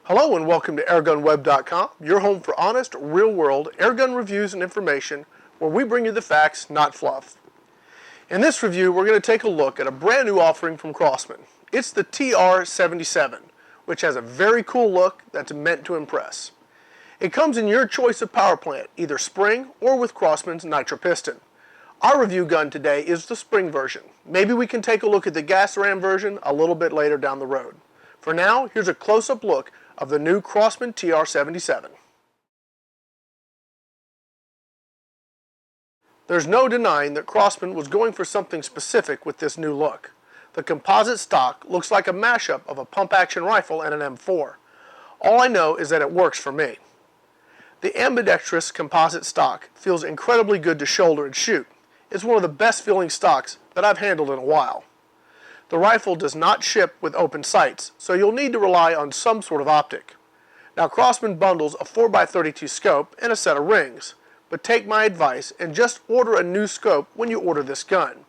Hello and welcome to airgunweb.com, your home for honest, real-world airgun reviews and information where we bring you the facts, not fluff. In this review, we're going to take a look at a brand new offering from Crosman. It's the TR77, which has a very cool look that's meant to impress. It comes in your choice of power plant, either spring or with Crosman's nitro piston. Our review gun today is the spring version. Maybe we can take a look at the gas ram version a little bit later down the road. For now, here's a close-up look of the new Crosman TR77. There's no denying that Crosman was going for something specific with this new look. The composite stock looks like a mashup of a pump-action rifle and an M4. All I know is that it works for me. The ambidextrous composite stock feels incredibly good to shoulder and shoot. It's one of the best feeling stocks that I've handled in a while. The rifle does not ship with open sights, so you'll need to rely on some sort of optic. Now Crosman bundles a 4x32 scope and a set of rings, but take my advice and just order a new scope when you order this gun.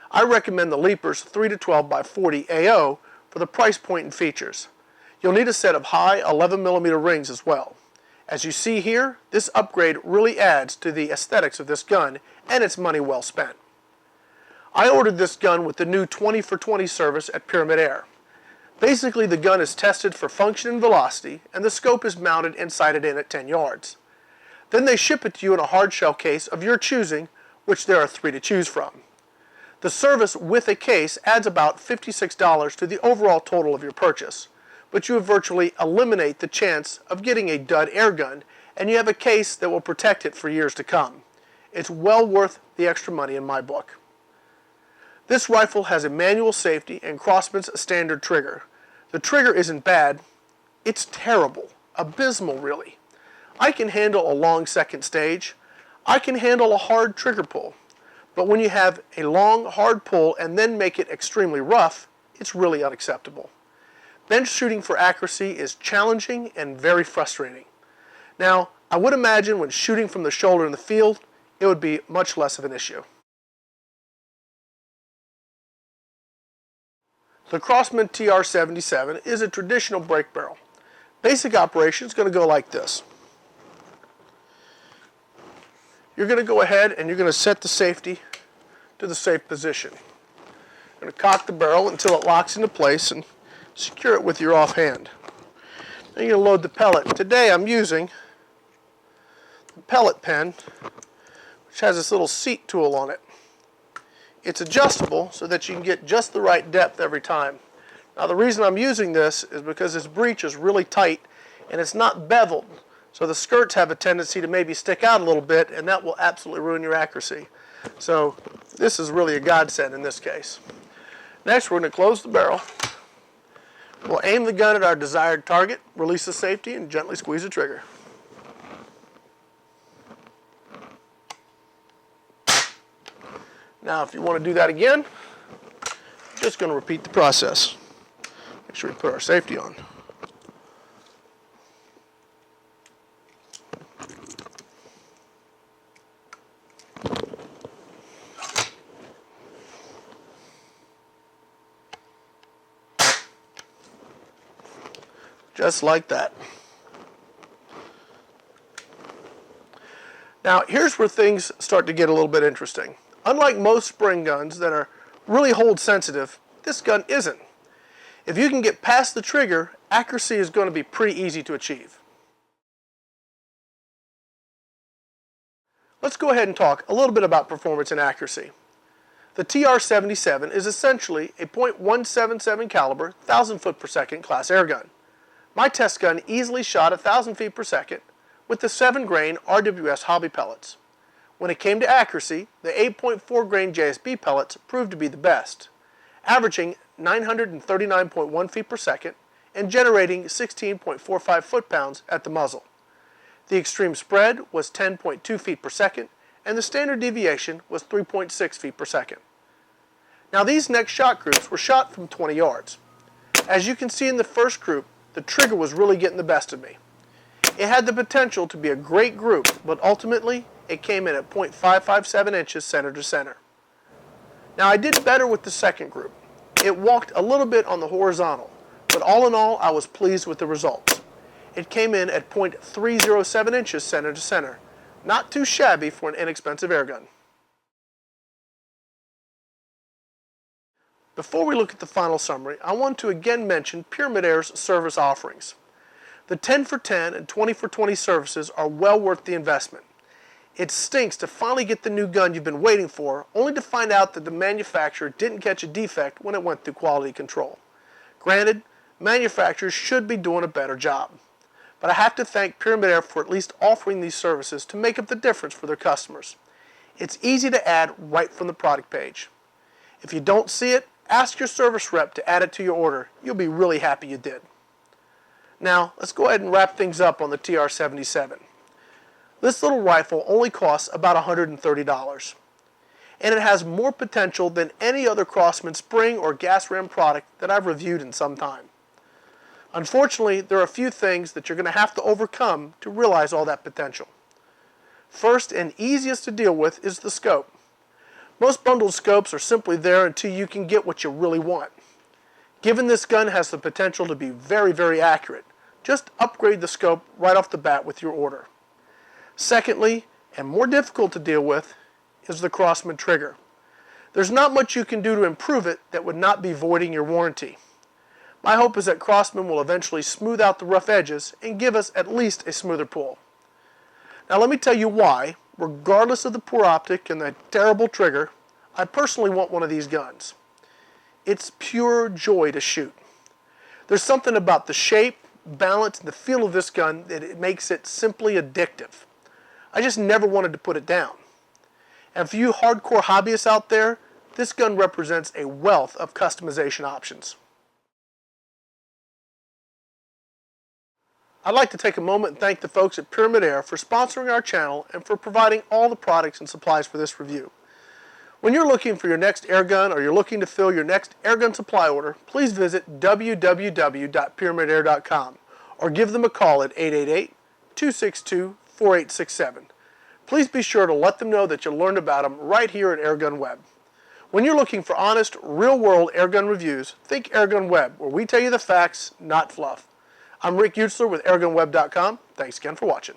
I recommend the Leaper's 3-12x40 AO for the price point and features. You'll need a set of high 11mm rings as well. As you see here, this upgrade really adds to the aesthetics of this gun, and it's money well spent. I ordered this gun with the new 20 for 20 service at Pyramid Air. Basically, the gun is tested for function and velocity, and the scope is mounted and sighted in at 10 yards. Then they ship it to you in a hard shell case of your choosing, which there are 3 to choose from. The service with a case adds about $56 to the overall total of your purchase, but you virtually eliminate the chance of getting a dud air gun, and you have a case that will protect it for years to come. It's well worth the extra money in my book. This rifle has a manual safety and Crosman's standard trigger. The trigger isn't bad, it's terrible, abysmal really. I can handle a long second stage, I can handle a hard trigger pull, but when you have a long hard pull and then make it extremely rough, it's really unacceptable. Bench shooting for accuracy is challenging and very frustrating. Now, I would imagine when shooting from the shoulder in the field, it would be much less of an issue. The Crosman TR77 is a traditional break barrel. Basic operation is going to go like this. You're going to go ahead and you're going to set the safety to the safe position. You're going to cock the barrel until it locks into place and secure it with your offhand. Then you're going to load the pellet. Today I'm using the pellet pen, which has this little seat tool on it. It's adjustable so that you can get just the right depth every time. Now the reason I'm using this is because this breech is really tight and it's not beveled. So the skirts have a tendency to maybe stick out a little bit, and that will absolutely ruin your accuracy. So this is really a godsend in this case. Next, we're going to close the barrel. We'll aim the gun at our desired target, release the safety, and gently squeeze the trigger. Now, if you want to do that again, just going to repeat the process. Make sure we put our safety on. Just like that. Now, here's where things start to get a little bit interesting. Unlike most spring guns that are really hold sensitive, this gun isn't. If you can get past the trigger, accuracy is going to be pretty easy to achieve. Let's go ahead and talk a little bit about performance and accuracy. The TR77 is essentially a .177 caliber, 1,000 foot per second class air gun. My test gun easily shot 1,000 feet per second with the 7-grain RWS hobby pellets. When it came to accuracy, the 8.4 grain JSB pellets proved to be the best, averaging 939.1 feet per second and generating 16.45 foot-pounds at the muzzle. The extreme spread was 10.2 feet per second, and the standard deviation was 3.6 feet per second. Now these next shot groups were shot from 20 yards. As you can see in the first group, the trigger was really getting the best of me. It had the potential to be a great group, but ultimately it came in at .557 inches center to center. Now I did better with the second group. It walked a little bit on the horizontal, but all in all I was pleased with the results. It came in at .307 inches center to center. Not too shabby for an inexpensive airgun. Before we look at the final summary, I want to again mention Pyramid Air's service offerings. The 10 for 10 and 20 for 20 services are well worth the investment. It stinks to finally get the new gun you've been waiting for, only to find out that the manufacturer didn't catch a defect when it went through quality control. Granted, manufacturers should be doing a better job. But I have to thank Pyramid Air for at least offering these services to make up the difference for their customers. It's easy to add right from the product page. If you don't see it, ask your service rep to add it to your order. You'll be really happy you did. Now, let's go ahead and wrap things up on the TR77. This little rifle only costs about $130, and it has more potential than any other Crosman spring or gas ram product that I've reviewed in some time. Unfortunately, there are a few things that you're going to have to overcome to realize all that potential. First and easiest to deal with is the scope. Most bundled scopes are simply there until you can get what you really want. Given this gun has the potential to be very, very accurate, just upgrade the scope right off the bat with your order. Secondly, and more difficult to deal with, is the Crosman trigger. There's not much you can do to improve it that would not be voiding your warranty. My hope is that Crosman will eventually smooth out the rough edges and give us at least a smoother pull. Now let me tell you why, regardless of the poor optic and the terrible trigger, I personally want one of these guns. It's pure joy to shoot. There's something about the shape, balance, and the feel of this gun that it makes it simply addictive. I just never wanted to put it down. And for you hardcore hobbyists out there, this gun represents a wealth of customization options. I'd like to take a moment and thank the folks at Pyramid Air for sponsoring our channel and for providing all the products and supplies for this review. When you're looking for your next airgun or you're looking to fill your next airgun supply order, please visit www.pyramidair.com or give them a call at 888-262-4867. Please be sure to let them know that you learned about them right here at Airgun Web. When you're looking for honest, real-world airgun reviews, think Airgun Web, where we tell you the facts, not fluff. I'm Rick Utzler with airgunweb.com. Thanks again for watching.